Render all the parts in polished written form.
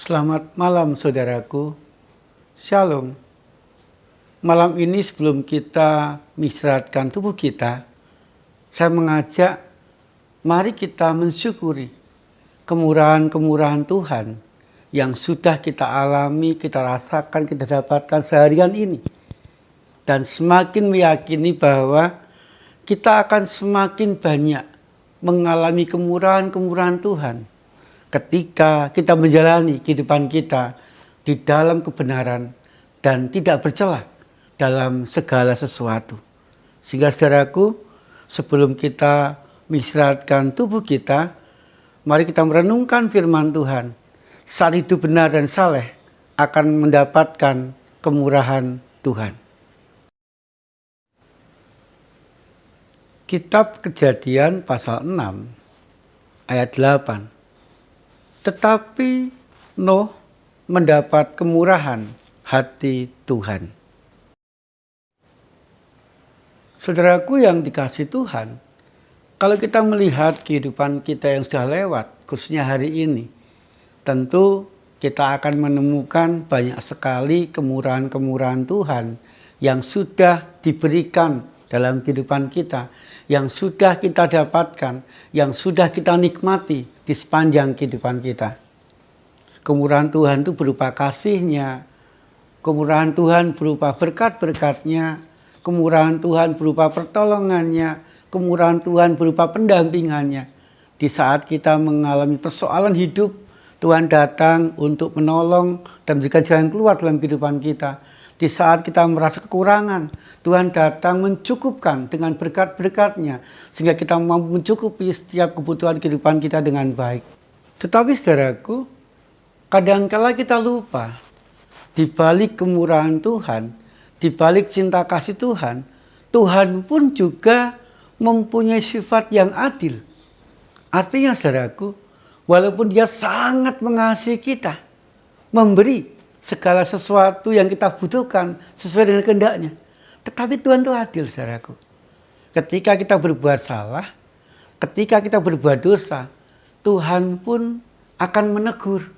Selamat malam saudaraku, Shalom. Malam ini sebelum kita mengistirahatkan tubuh kita, saya mengajak mari kita mensyukuri kemurahan-kemurahan Tuhan yang sudah kita alami, kita rasakan, kita dapatkan seharian ini. Dan semakin meyakini bahwa kita akan semakin banyak mengalami kemurahan-kemurahan Tuhan ketika kita menjalani kehidupan kita di dalam kebenaran dan tidak bercelah dalam segala sesuatu. Sehingga saudaraku, sebelum kita mengistirahatkan tubuh kita, mari kita merenungkan firman Tuhan. Saat itu benar dan saleh akan mendapatkan kemurahan Tuhan. Kitab Kejadian pasal 6 ayat 8. Tetapi Nuh mendapat kemurahan hati Tuhan. Saudaraku yang dikasihi Tuhan, kalau kita melihat kehidupan kita yang sudah lewat, khususnya hari ini, tentu kita akan menemukan banyak sekali kemurahan-kemurahan Tuhan yang sudah diberikan dalam kehidupan kita, yang sudah kita dapatkan, yang sudah kita nikmati di sepanjang kehidupan kita. Kemurahan Tuhan itu berupa kasih-Nya, kemurahan Tuhan berupa berkat-berkat-Nya, kemurahan Tuhan berupa pertolongan-Nya, kemurahan Tuhan berupa pendampingan-Nya. Di saat kita mengalami persoalan hidup, Tuhan datang untuk menolong dan memberikan jalan keluar dalam kehidupan kita. Di saat kita merasa kekurangan, Tuhan datang mencukupkan dengan berkat-berkat-Nya, sehingga kita mampu mencukupi setiap kebutuhan kehidupan kita dengan baik. Tetapi saudaraku, kadangkala kita lupa, di balik kemurahan Tuhan, di balik cinta kasih Tuhan, Tuhan pun juga mempunyai sifat yang adil. Artinya saudaraku, walaupun Dia sangat mengasihi kita, memberi segala sesuatu yang kita butuhkan sesuai dengan kehendak-Nya, tetapi Tuhan itu adil, saudaraku. Ketika kita berbuat salah, ketika kita berbuat dosa, Tuhan pun akan menegur,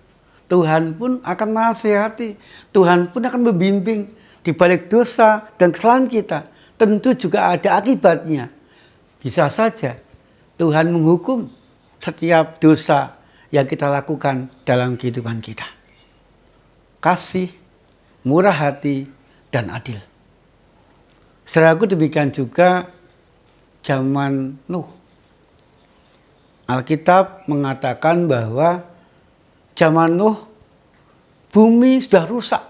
Tuhan pun akan menasihati, Tuhan pun akan membimbing. Di balik dosa dan kesalahan kita, tentu juga ada akibatnya. Bisa saja Tuhan menghukum setiap dosa yang kita lakukan dalam kehidupan kita. Kasih, murah hati, dan adil. Saudaraku, demikian juga zaman Nuh. Alkitab mengatakan bahwa zaman Nuh bumi sudah rusak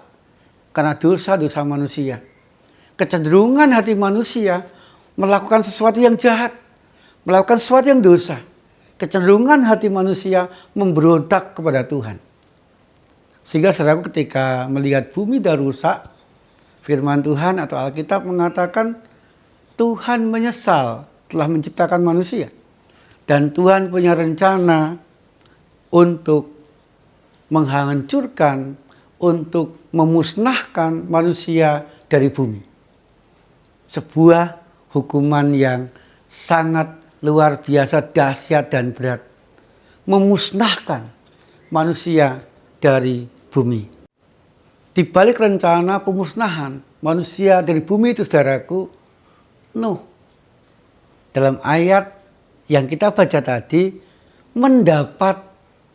karena dosa-dosa manusia. Kecenderungan hati manusia melakukan sesuatu yang jahat, melakukan sesuatu yang dosa. Kecenderungan hati manusia memberontak kepada Tuhan. Sehingga saudaraku, ketika melihat bumi sudah rusak, firman Tuhan atau Alkitab mengatakan Tuhan menyesal telah menciptakan manusia. Dan Tuhan punya rencana untuk menghancurkan, untuk memusnahkan manusia dari bumi. Sebuah hukuman yang sangat luar biasa, dahsyat dan berat. Memusnahkan manusia dari bumi. Di balik rencana pemusnahan manusia dari bumi itu, saudaraku, Nuh dalam ayat yang kita baca tadi mendapat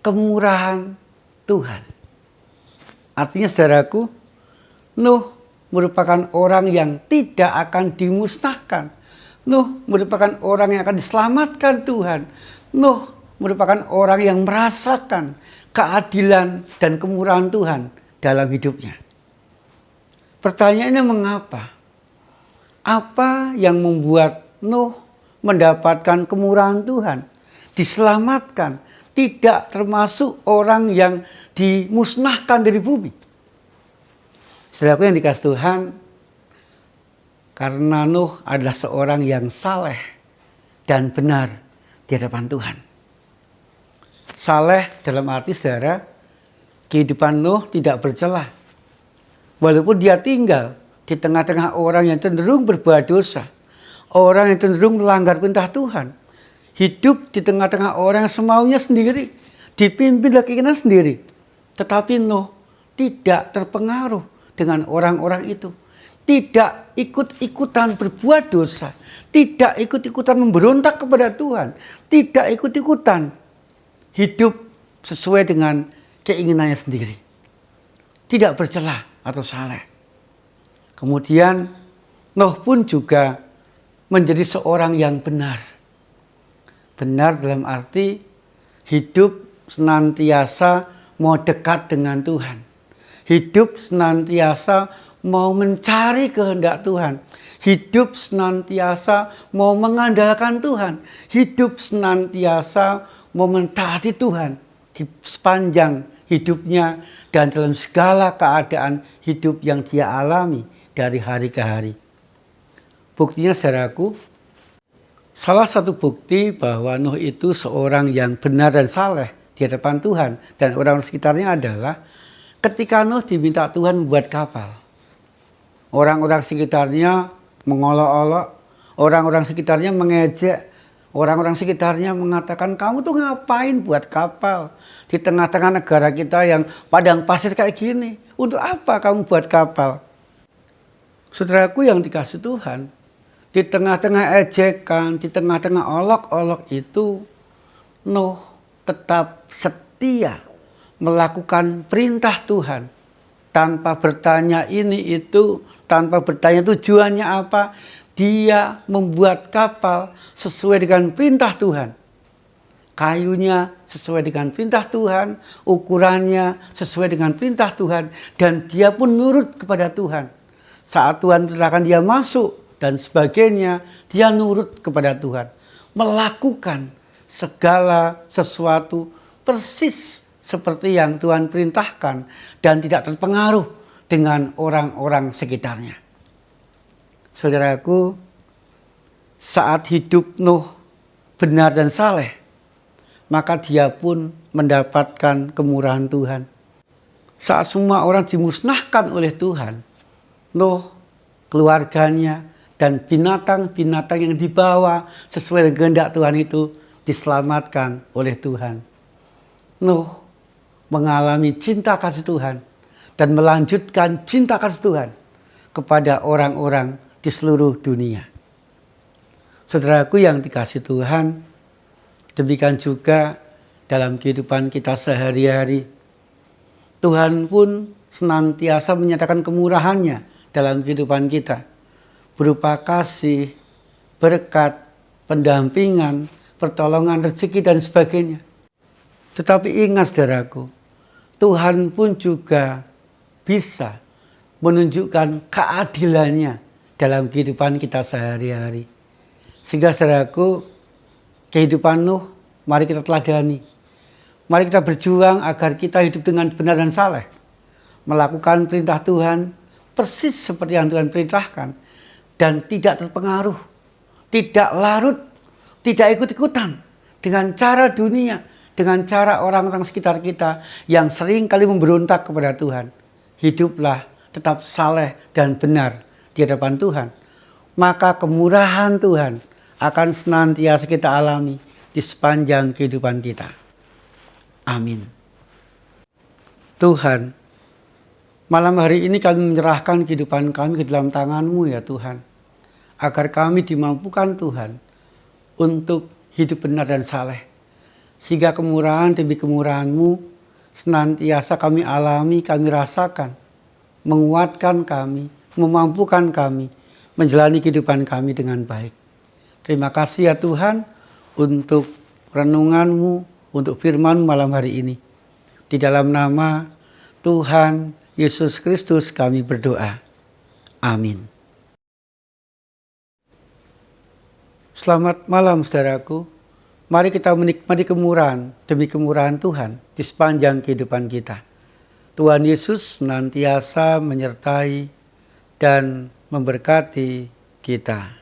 kemurahan Tuhan. Artinya saudaraku, Nuh merupakan orang yang tidak akan dimusnahkan. Nuh merupakan orang yang akan diselamatkan Tuhan. Nuh merupakan orang yang merasakan keadilan dan kemurahan Tuhan dalam hidupnya. Pertanyaannya, mengapa? Apa yang membuat Nuh mendapatkan kemurahan Tuhan? Diselamatkan, tidak termasuk orang yang dimusnahkan dari bumi. Saudaraku yang dikasihi Tuhan, karena Nuh adalah seorang yang saleh dan benar di hadapan Tuhan. Saleh dalam arti, saudara, kehidupan Nuh tidak bercelah. Walaupun dia tinggal di tengah-tengah orang yang cenderung berbuat dosa, orang yang cenderung melanggar perintah Tuhan, hidup di tengah-tengah orang yang semaunya sendiri, dipimpin oleh keinginan sendiri, Tetapi Nuh tidak terpengaruh dengan orang-orang itu. Tidak ikut-ikutan berbuat dosa. Tidak ikut-ikutan memberontak kepada Tuhan. Tidak ikut-ikutan hidup sesuai dengan keinginannya sendiri. Tidak bercela atau saleh. Kemudian Nuh pun juga menjadi seorang yang benar. Benar dalam arti hidup senantiasa mau dekat dengan Tuhan. Hidup senantiasa mau mencari kehendak Tuhan. Hidup senantiasa mau mengandalkan Tuhan. Hidup senantiasa mau mentaati Tuhan di sepanjang hidupnya dan dalam segala keadaan hidup yang dia alami dari hari ke hari. Buktinya saudaraku, salah satu bukti bahwa Nuh itu seorang yang benar dan saleh di hadapan Tuhan dan orang sekitarnya adalah ketika Nuh diminta Tuhan membuat kapal. Orang-orang sekitarnya mengolok-olok, orang-orang sekitarnya mengejek, orang-orang sekitarnya mengatakan, kamu tuh ngapain buat kapal di tengah-tengah negara kita yang padang pasir kayak gini? Untuk apa kamu buat kapal? Saudaraku yang dikasih Tuhan, di tengah-tengah ejekan, di tengah-tengah olok-olok itu, Nuh tetap setia melakukan perintah Tuhan. Tanpa bertanya ini itu, tanpa bertanya tujuannya apa, dia membuat kapal sesuai dengan perintah Tuhan. Kayunya sesuai dengan perintah Tuhan, ukurannya sesuai dengan perintah Tuhan, dan dia pun nurut kepada Tuhan. Saat Tuhan perintahkan dia masuk dan sebagainya, dia nurut kepada Tuhan. Melakukan segala sesuatu persis seperti yang Tuhan perintahkan dan tidak terpengaruh dengan orang-orang sekitarnya. Saudaraku, saat hidup Nuh benar dan saleh, maka dia pun mendapatkan kemurahan Tuhan. Saat semua orang dimusnahkan oleh Tuhan, Nuh, keluarganya, dan binatang-binatang yang dibawa sesuai dengan kehendak Tuhan itu diselamatkan oleh Tuhan. Nuh mengalami cinta kasih Tuhan dan melanjutkan cinta kasih Tuhan kepada orang-orang di seluruh dunia. Saudaraku yang dikasih Tuhan, demikian juga dalam kehidupan kita sehari-hari. Tuhan pun senantiasa menyatakan kemurahannya dalam kehidupan kita, berupa kasih, berkat, pendampingan, pertolongan, rezeki, dan sebagainya. Tetapi ingat saudaraku, Tuhan pun juga bisa menunjukkan keadilannya dalam kehidupan kita sehari-hari. Sehingga saudaraku, kehidupan Nuh, mari kita teladani. Mari kita berjuang agar kita hidup dengan benar dan saleh. Melakukan perintah Tuhan persis seperti yang Tuhan perintahkan. Dan tidak terpengaruh, tidak larut, tidak ikut-ikutan dengan cara dunia, dengan cara orang-orang sekitar kita yang sering kali memberontak kepada Tuhan. Hiduplah tetap saleh dan benar di hadapan Tuhan. Maka kemurahan Tuhan akan senantiasa kita alami di sepanjang kehidupan kita. Amin. Tuhan, malam hari ini kami menyerahkan kehidupan kami ke dalam tangan-Mu ya Tuhan. Agar kami dimampukan Tuhan untuk hidup benar dan saleh. Sehingga kemurahan demi kemurahan-Mu senantiasa kami alami, kami rasakan. Menguatkan kami, memampukan kami, menjalani kehidupan kami dengan baik. Terima kasih ya Tuhan untuk renungan-Mu, untuk firman malam hari ini. Di dalam nama Tuhan Yesus Kristus kami berdoa. Amin. Selamat malam saudaraku. Mari kita menikmati kemurahan demi kemurahan Tuhan di sepanjang kehidupan kita. Tuhan Yesus senantiasa menyertai dan memberkati kita.